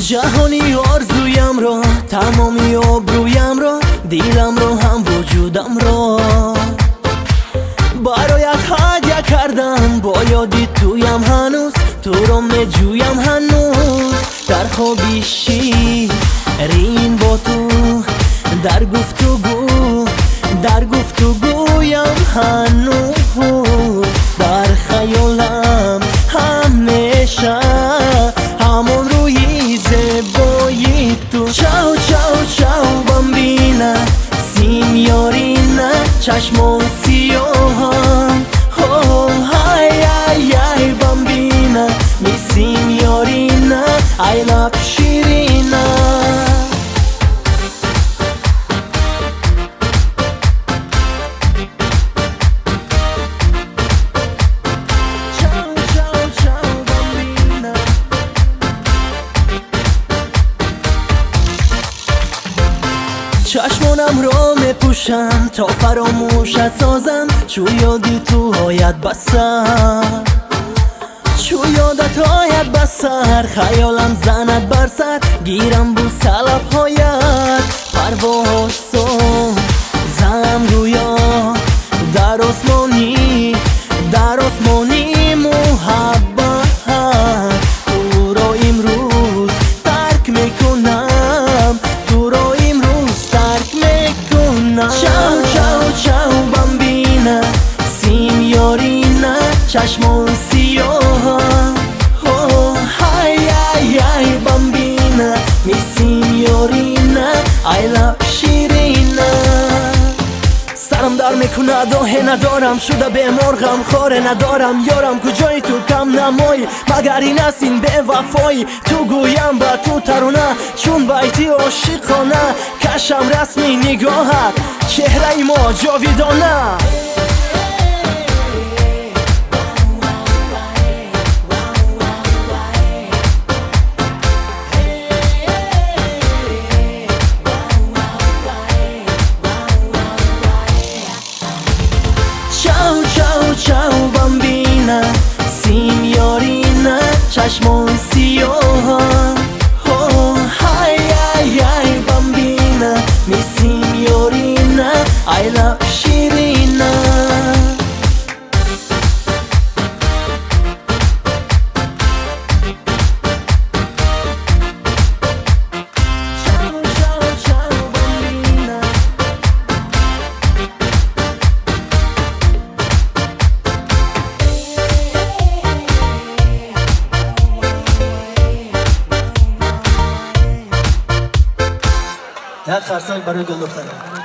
جهانی آرزویم را، تمامی آبرویم را، دیلم را هم وجودم را برایت هدیه کردم. با یادی تویم هنوز، تو را میجویم هنوز. در خوابی شیرین با تو، در گفتگویم هنوز. در خیالم همیشه همون روی زیبایی تو. چاو چاو چاو بامبینا سینیورینا، چشمون سیاهم. های ای ای بامبینا می سینیورینا، I love شیرینا. چشمانم را میپوشم تا فراموشت سازم. چو یادی تو آید بسر، چو یادت آید بسر. خیالم زند بر سر، گیرم بو سلب هایت. پرواز سازم رویا در آسمانی، در آسمانی محبت. تو را امروز ترک میکنم، تو را امروز ترک میکنم. چاو چاو چاو بامبینا سینیورینا، چشمون سیاه. های ای ای بامبینا می سینیورینا، I love شیرینا. سرم در میکند آه ندارم، شده به مرغم خاره ندارم. یارم کجای تو کم نمایی، مگر این است این به وفایی. تو گویم با تو ترانه چون بیتی عاشقانه. کشم رسمی نگاهت، چهره ما جاویدانه. Ciao ciao ciao bambina signorina, چشمون سیاه. های ای ای bambina mi signorina, I love شیرینا. یک خرسنگ برای گل دخترم.